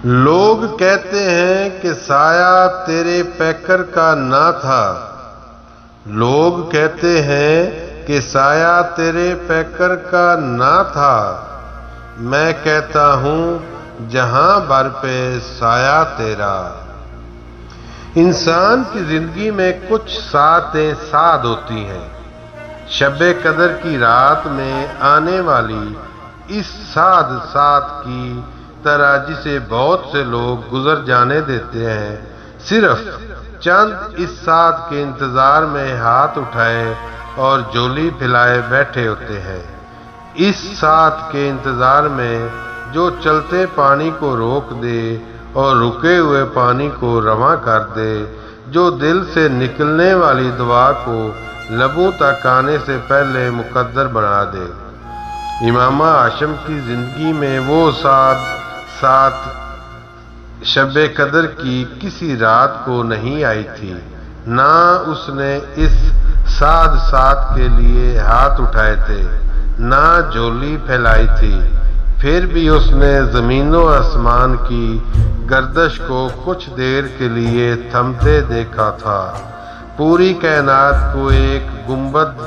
لوگ کہتے ہیں کہ سایہ تیرے پیکر کا نہ تھا، لوگ کہتے ہیں کہ سایہ تیرے پیکر کا نہ تھا، میں کہتا ہوں جہاں بھر پہ سایہ تیرا۔ انسان کی زندگی میں کچھ ساعتیں سعد ہوتی ہیں۔ شب قدر کی رات میں آنے والی اس سعد ساعت کی طرح جسے بہت سے لوگ گزر جانے دیتے ہیں، صرف چند اس ساعت کے انتظار میں ہاتھ اٹھائے اور جھولی پھیلائے بیٹھے ہوتے ہیں۔ اس ساعت کے انتظار میں جو چلتے پانی کو روک دے اور رکے ہوئے پانی کو رواں کر دے، جو دل سے نکلنے والی دعا کو لبوں تک آنے سے پہلے مقدر بنا دے۔ امامہ ہاشم کی زندگی میں وہ ساتھ شب قدر کی کسی رات کو نہیں آئی تھی، نہ اس نے اس ساتھ کے لیے ہاتھ اٹھائے تھے، نہ جھولی پھیلائی تھی، پھر بھی اس نے زمین و آسمان کی گردش کو کچھ دیر کے لیے تھمتے دیکھا تھا، پوری کائنات کو ایک گنبد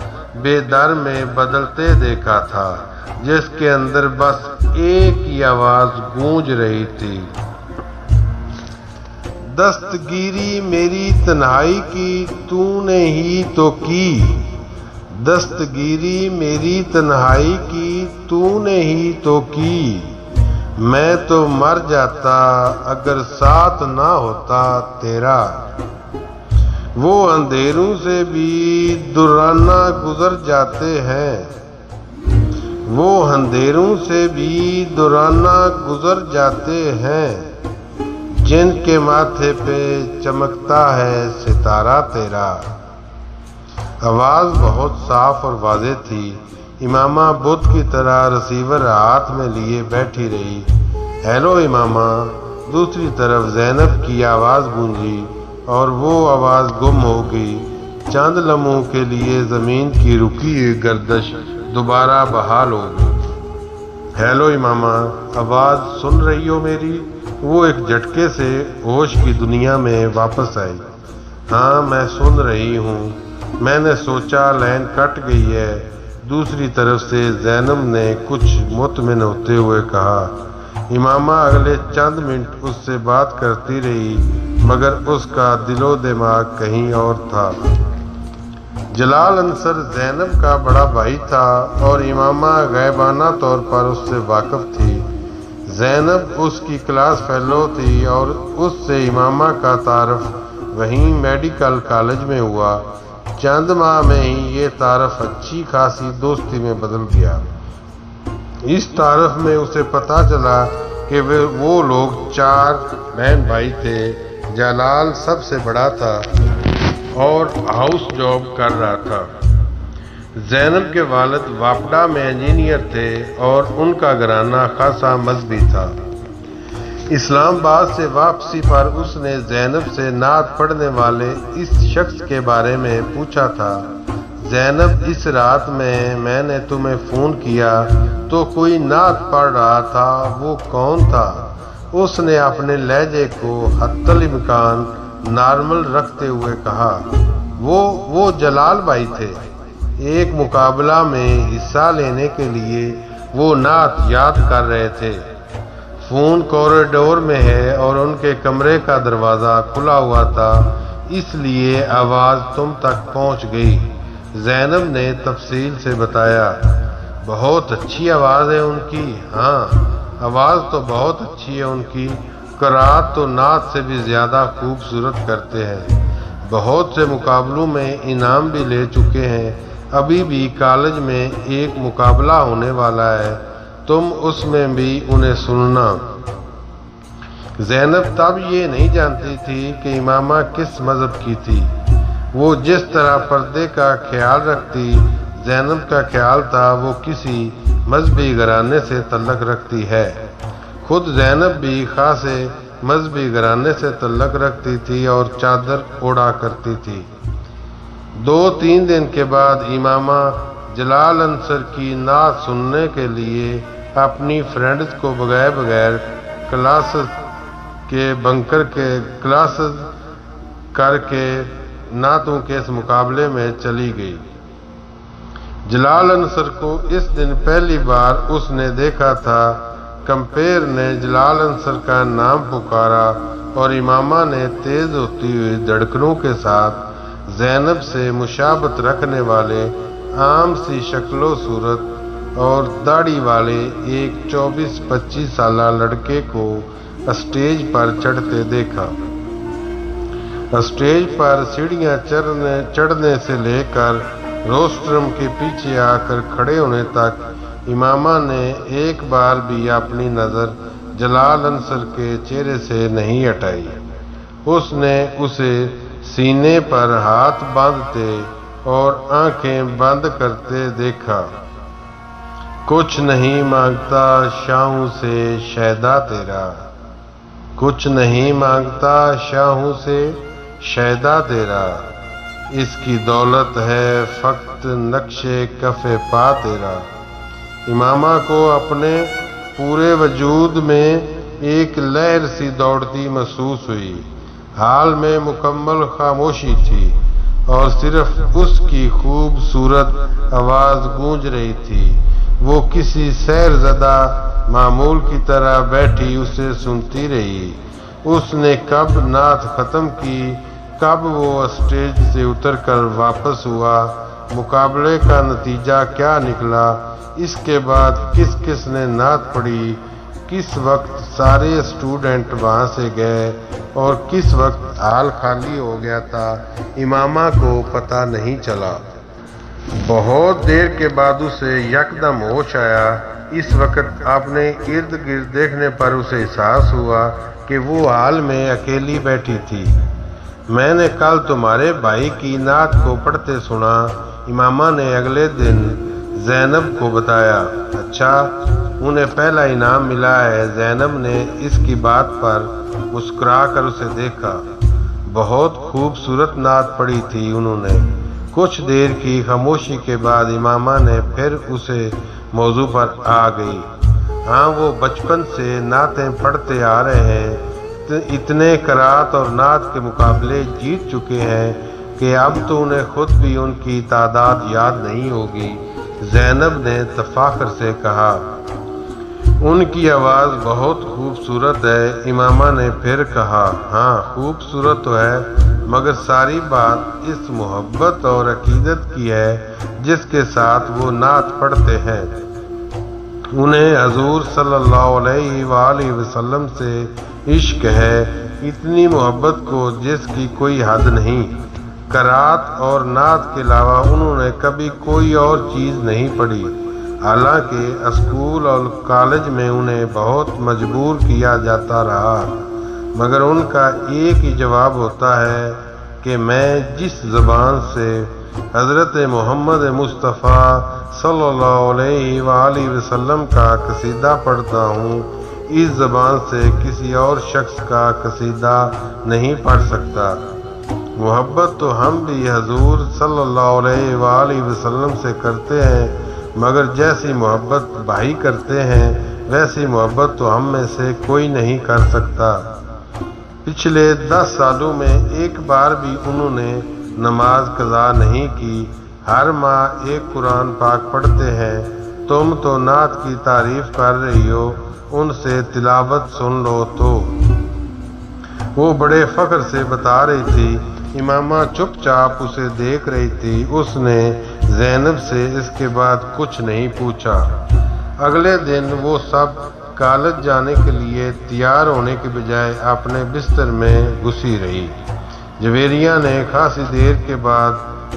بے در میں بدلتے دیکھا تھا، جس کے اندر بس ایک ہی آواز گونج رہی تھی، دستگیری میری تنہائی کی تو نے ہی تو کی، دستگیری میری تنہائی کی تو نے ہی تو کی، میں تو مر جاتا اگر ساتھ نہ ہوتا تیرا۔ وہ اندھیروں سے بھی دورانہ گزر جاتے ہیں، وہ اندھیروں سے بھی دورانہ گزر جاتے ہیں، جن کے ماتھے پہ چمکتا ہے ستارہ تیرا۔ آواز بہت صاف اور واضح تھی۔ امامہ بدھ کی طرح ریسیور ہاتھ میں لیے بیٹھی رہی۔ ہیلو امامہ۔ دوسری طرف زینب کی آواز گونجی اور وہ آواز گم ہو گئی۔ چند لمحوں کے لیے زمین کی رکی ہوئی گردش دوبارہ بحال ہو گئی۔ ہیلو امامہ، آواز سن رہی ہو میری؟ وہ ایک جھٹکے سے ہوش کی دنیا میں واپس آئی۔ ہاں میں سن رہی ہوں، میں نے سوچا لائن کٹ گئی ہے۔ دوسری طرف سے زینب نے کچھ مطمئن ہوتے ہوئے کہا۔ امامہ اگلے چند منٹ اس سے بات کرتی رہی، مگر اس کا دل و دماغ کہیں اور تھا۔ جلال انصر زینب کا بڑا بھائی تھا اور امامہ غائبانہ طور پر اس سے واقف تھی۔ زینب اس کی کلاس فیلو تھی اور اس سے امامہ کا تعارف وہیں میڈیکل کالج میں ہوا۔ چند ماہ میں ہی یہ تعارف اچھی خاصی دوستی میں بدل گیا۔ اس تعارف میں اسے پتہ چلا کہ وہ لوگ 4 بہن بھائی تھے۔ جلال سب سے بڑا تھا اور ہاؤس جاب کر رہا تھا۔ زینب کے والد واپڈا میں انجینئر تھے اور ان کا گھرانہ خاصا مذہبی تھا۔ اسلام آباد سے واپسی پر اس نے زینب سے نعت پڑھنے والے اس شخص کے بارے میں پوچھا تھا۔ زینب، اس رات میں نے تمہیں فون کیا تو کوئی نعت پڑھ رہا تھا، وہ کون تھا؟ اس نے اپنے لہجے کو حتی الامکان نارمل رکھتے ہوئے کہا۔ وہ جلال بھائی تھے۔ ایک مقابلہ میں حصہ لینے کے لیے وہ نعت یاد کر رہے تھے۔ فون کوریڈور میں ہے اور ان کے کمرے کا دروازہ کھلا ہوا تھا، اس لیے آواز تم تک پہنچ گئی، زینب نے تفصیل سے بتایا۔ بہت اچھی آواز ہے ان کی۔ ہاں، آواز تو بہت اچھی ہے ان کی۔ قرات تو نعت سے بھی زیادہ خوبصورت کرتے ہیں۔ بہت سے مقابلوں میں انعام بھی لے چکے ہیں۔ ابھی بھی کالج میں ایک مقابلہ ہونے والا ہے، تم اس میں بھی انہیں سننا۔ زینب تب یہ نہیں جانتی تھی کہ امامہ کس مذہب کی تھی۔ وہ جس طرح پردے کا خیال رکھتی، زینب کا خیال تھا وہ کسی مذہبی گھرانے سے تعلق رکھتی ہے۔ خود زینب بھی خاصے مذہبی گھرانے سے تعلق رکھتی تھی اور چادر اوڑھا کرتی تھی۔ 2-3 دن کے بعد امامہ جلال انصر کی نعت سننے کے لیے اپنی فرینڈز کو بغیر کلاس کہ بنکر کے کلاسز کر کے نعتوں کے اس مقابلے میں چلی گئی۔ جلال انصر کو اس دن پہلی بار اس نے دیکھا تھا۔ کمپیر نے جلال انصر کا نام پکارا اور امامہ نے تیز ہوتی ہوئی دھڑکنوں کے ساتھ زینب سے مشابہت رکھنے والے عام سی شکل و صورت اور داڑھی والے ایک 24-25 سالہ لڑکے کو اسٹیج پر چڑھتے دیکھا۔ اسٹیج پر سیڑھیاں چڑھنے سے لے کر روسٹرم کے پیچھے آ کر کھڑے ہونے تک امامہ نے ایک بار بھی اپنی نظر جلال انصر کے چہرے سے نہیں ہٹائی۔ اس نے اسے سینے پر ہاتھ باندھتے اور آنکھیں بند کرتے دیکھا۔ کچھ نہیں مانگتا شاہوں سے شیدا تیرا، کچھ نہیں مانگتا شاہوں سے شیدا تیرا، اس کی دولت ہے فقط نقش کف پا تیرا۔ امامہ کو اپنے پورے وجود میں ایک لہر سی دوڑتی محسوس ہوئی۔ حال میں مکمل خاموشی تھی اور صرف اس کی خوبصورت آواز گونج رہی تھی۔ وہ کسی سیر زدہ معمول کی طرح بیٹھی اسے سنتی رہی۔ اس نے کب نعت ختم کی، کب وہ اسٹیج سے اتر کر واپس ہوا، مقابلے کا نتیجہ کیا نکلا، اس کے بعد کس کس نے نعت پڑھی، کس وقت سارے اسٹوڈنٹ وہاں سے گئے اور کس وقت ہال خالی ہو گیا تھا، امامہ کو پتہ نہیں چلا۔ بہت دیر کے بعد اسے یکدم ہوش آیا۔ اس وقت اپنے ارد گرد دیکھنے پر اسے احساس ہوا کہ وہ ہال میں اکیلی بیٹھی تھی۔ میں نے کل تمہارے بھائی کی نعت کو پڑھتے سنا، امامہ نے اگلے دن زینب کو بتایا۔ اچھا، انہیں پہلا انعام ملا ہے۔ زینب نے اس کی بات پر مسکرا کر اسے دیکھا۔ بہت خوبصورت نعت پڑھی تھی انہوں نے۔ کچھ دیر کی خاموشی کے بعد امامہ نے پھر اسے موضوع پر آ گئی۔ ہاں، وہ بچپن سے نعتیں پڑھتے آ رہے ہیں، اتنے قرات اور نعت کے مقابلے جیت چکے ہیں کہ اب تو انہیں خود بھی ان کی تعداد یاد نہیں ہوگی۔ زینب نے تفاخر سے کہا۔ ان کی آواز بہت خوبصورت ہے، امامہ نے پھر کہا۔ ہاں، خوبصورت تو ہے، مگر ساری بات اس محبت اور عقیدت کی ہے جس کے ساتھ وہ نعت پڑھتے ہیں۔ انہیں حضور صلی اللہ علیہ وآلہ وسلم سے عشق ہے، اتنی محبت کو جس کی کوئی حد نہیں۔ قرات اور نعت کے علاوہ انہوں نے کبھی کوئی اور چیز نہیں پڑھی۔ حالانکہ اسکول اور کالج میں انہیں بہت مجبور کیا جاتا رہا، مگر ان کا ایک ہی جواب ہوتا ہے کہ میں جس زبان سے حضرت محمد مصطفیٰ صلی اللہ علیہ وآلہ وسلم کا قصیدہ پڑھتا ہوں، اس زبان سے کسی اور شخص کا قصیدہ نہیں پڑھ سکتا۔ محبت تو ہم بھی حضور صلی اللہ علیہ وآلہ وسلم سے کرتے ہیں، مگر جیسی محبت بھائی کرتے ہیں ویسی محبت تو ہم میں سے کوئی نہیں کر سکتا۔ پچھلے 10 سالوں میں ایک بار بھی انہوں نے نماز قضا نہیں کی، ہر ماہ ایک قرآن پاک پڑھتے ہیں۔ تم تو نعت کی تعریف کر رہی ہو، ان سے تلاوت سن لو تو۔ وہ بڑے فخر سے بتا رہی تھی۔ امامہ چپ چاپ اسے دیکھ رہی تھی۔ اس نے زینب سے اس کے بعد کچھ نہیں پوچھا۔ اگلے دن وہ سب کالج جانے کے لیے تیار ہونے کے بجائے اپنے بستر میں گھسی رہی۔ جویریہ نے خاصی دیر کے بعد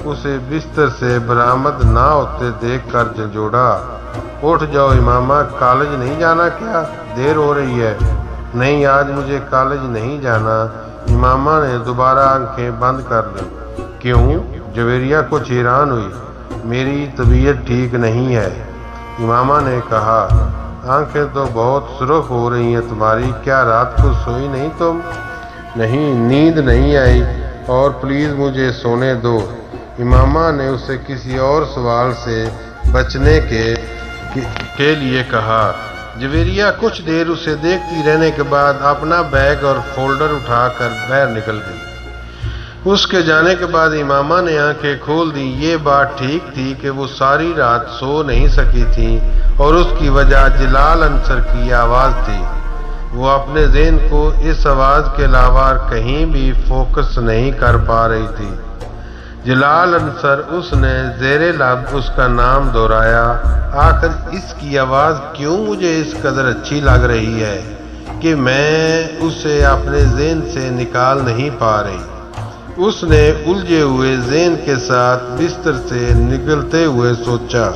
اسے بستر سے برآمد نہ ہوتے دیکھ کر جھنجھوڑا۔ اٹھ جاؤ امامہ، کالج نہیں جانا کیا؟ دیر ہو رہی ہے۔ نہیں، آج مجھے کالج نہیں جانا۔ امامہ نے دوبارہ آنکھیں بند کر لیں۔ کیوں؟ جویریہ کچھ حیران ہوئی۔ میری طبیعت ٹھیک نہیں ہے، امامہ نے کہا۔ آنکھیں تو بہت سرخ ہو رہی ہیں تمہاری، کیا رات کو سوئی نہیں تم؟ نہیں، نیند نہیں آئی، اور پلیز مجھے سونے دو۔ امامہ نے اسے کسی اور سوال سے بچنے کے لیے کہا۔ جویریہ کچھ دیر اسے دیکھتی رہنے کے بعد اپنا بیگ اور فولڈر اٹھا کر باہر نکل گئی۔ اس کے جانے کے بعد امامہ نے آنکھیں کھول دیں۔ یہ بات ٹھیک تھی کہ وہ ساری رات سو نہیں سکی تھی اور اس کی وجہ جلال انصر کی آواز تھی۔ وہ اپنے ذہن کو اس آواز کے علاوہ کہیں بھی فوکس نہیں کر پا رہی تھی۔ جلال انصر، اس نے زیر لب اس کا نام دہرایا۔ آخر اس کی آواز کیوں مجھے اس قدر اچھی لگ رہی ہے کہ میں اسے اپنے ذہن سے نکال نہیں پا رہی۔ اس نے الجھے ہوئے ذہن کے ساتھ بستر سے نکلتے ہوئے سوچا۔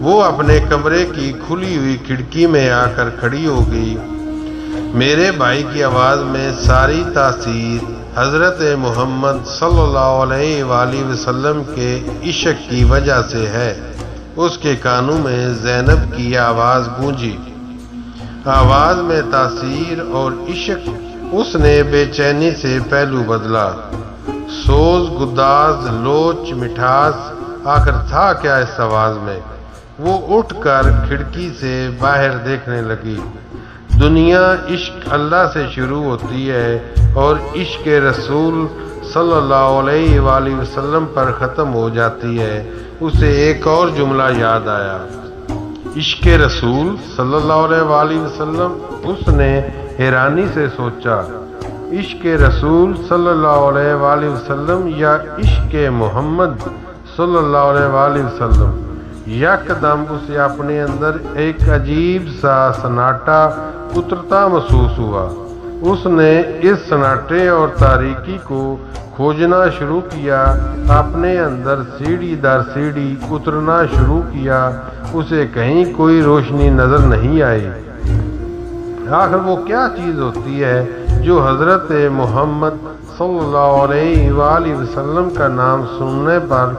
وہ اپنے کمرے کی کھلی ہوئی کھڑکی میں آ کر کھڑی ہو گئی۔ میرے بھائی کی آواز میں ساری تاثیر حضرت محمد صلی اللہ علیہ وآلہ وسلم کے عشق کی وجہ سے ہے۔ اس کے کانوں میں زینب کی آواز گونجی۔ آواز میں تاثیر اور عشق۔ اس نے بے چینی سے پہلو بدلا۔ سوز، گداز، لوچ، مٹھاس، آخر تھا کیا اس آواز میں؟ وہ اٹھ کر کھڑکی سے باہر دیکھنے لگی۔ دنیا عشق اللہ سے شروع ہوتی ہے اور عشق رسول صلی اللہ علیہ وآلہ وسلم پر ختم ہو جاتی ہے۔ اسے ایک اور جملہ یاد آیا، عشق رسول صلی اللہ علیہ وآلہ وسلم۔ اس نے حیرانی سے سوچا، عشق رسول صلی اللہ علیہ وآلہ وسلم یا عشق محمد صلی اللہ علیہ وآلہ وسلم؟ یکدم اسے اپنے اندر ایک عجیب سا سناٹا اترتا محسوس ہوا۔ اس نے اس سناٹے اور تاریکی کو کھوجنا شروع کیا، اپنے اندر سیڑھی در سیڑھی اترنا شروع کیا۔ اسے کہیں کوئی روشنی نظر نہیں آئی۔ آخر وہ کیا چیز ہوتی ہے جو حضرت محمد صلی اللہ علیہ وآلہ وسلم کا نام سننے پر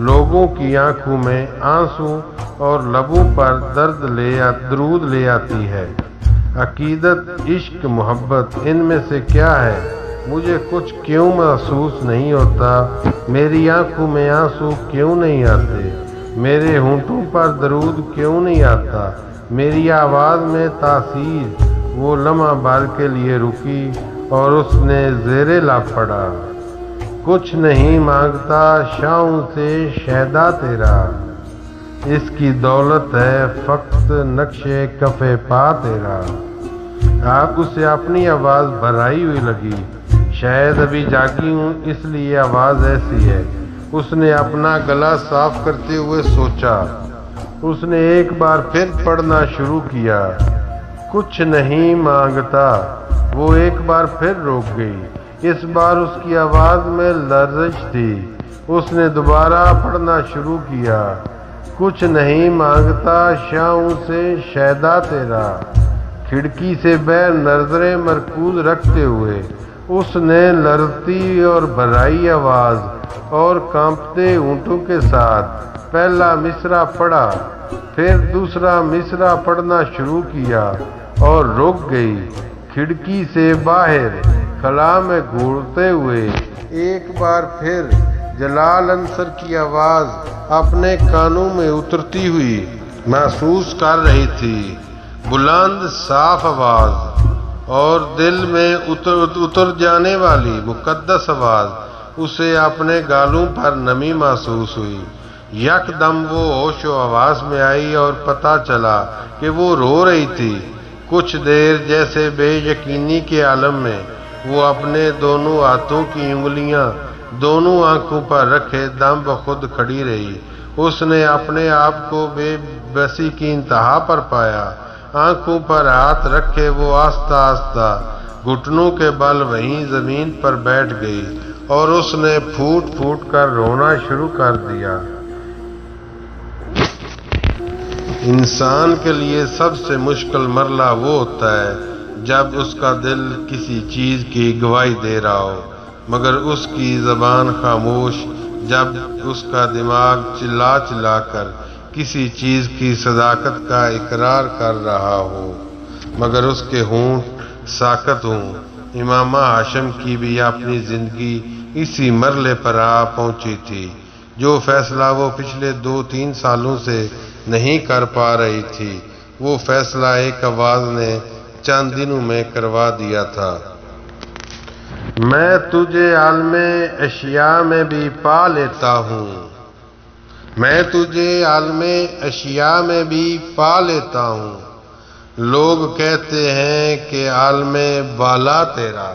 لوگوں کی آنکھوں میں آنسو اور لبوں پر درود لے آتی ہے؟ عقیدت، عشق، محبت، ان میں سے کیا ہے؟ مجھے کچھ کیوں محسوس نہیں ہوتا؟ میری آنکھوں میں آنسو کیوں نہیں آتے؟ میرے ہونٹوں پر درود کیوں نہیں آتا؟ میری آواز میں تاثیر وہ لمحہ بھر کے لیے رکی اور اس نے زیر لب پڑا، کچھ نہیں مانگتا شاہوں سے شیدا تیرا، اس کی دولت ہے فقط نقش کف پا تیرا۔ آپ اسے اپنی آواز بھرائی ہوئی لگی۔ شاید ابھی جاگی ہوں اس لیے آواز ایسی ہے۔ اس نے اپنا گلا صاف کرتے ہوئے سوچا۔ اس نے ایک بار پھر پڑھنا شروع کیا، کچھ نہیں مانگتا۔ وہ ایک بار پھر رک گئی۔ اس بار اس کی آواز میں لرزش تھی۔ اس نے دوبارہ پڑھنا شروع کیا، کچھ نہیں مانگتا شاہوں سے شیدا تیرا۔ کھڑکی سے باہر نظریں مرکوز رکھتے ہوئے اس نے لرزتی اور بھرائی آواز اور کانپتے ہونٹوں کے ساتھ پہلا مصرع پڑھا، پھر دوسرا مصرع پڑھنا شروع کیا اور رک گئی۔ کھڑکی سے باہر خلا میں گھورتے ہوئے ایک بار پھر جلال انصر کی آواز اپنے کانوں میں اترتی ہوئی محسوس کر رہی تھی۔ بلند صاف آواز اور دل میں اتر جانے والی مقدس آواز۔ اسے اپنے گالوں پر نمی محسوس ہوئی۔ یکدم وہ ہوش و حواس میں آئی اور پتہ چلا کہ وہ رو رہی تھی۔ کچھ دیر جیسے بے یقینی کے عالم میں وہ اپنے دونوں ہاتھوں کی انگلیاں دونوں آنکھوں پر رکھے دم بخود کھڑی رہی۔ اس نے اپنے آپ کو بے بسی کی انتہا پر پایا۔ آنکھوں پر ہاتھ رکھے وہ آہستہ آہستہ گھٹنوں کے بل وہیں زمین پر بیٹھ گئی اور اس نے پھوٹ پھوٹ کر رونا شروع کر دیا۔ انسان کے لیے سب سے مشکل مرحلہ وہ ہوتا ہے جب اس کا دل کسی چیز کی گواہی دے رہا ہو مگر اس کی زبان خاموش، جب اس کا دماغ چلا چلا کر کسی چیز کی صداقت کا اقرار کر رہا ہو مگر اس کے ہونٹ ساکت ہوں۔ امامہ ہاشم کی بھی اپنی زندگی اسی مرحلے پر آ پہنچی تھی۔ جو فیصلہ وہ پچھلے 2-3 سالوں سے نہیں کر پا رہی تھی وہ فیصلہ ایک آواز نے چند دنوں میں کروا دیا تھا۔ میں تجھے عالم اشیاء میں بھی پا لیتا ہوں، میں تجھے عالم اشیاء میں بھی پا لیتا ہوں، لوگ کہتے ہیں کہ عالم بالا تیرا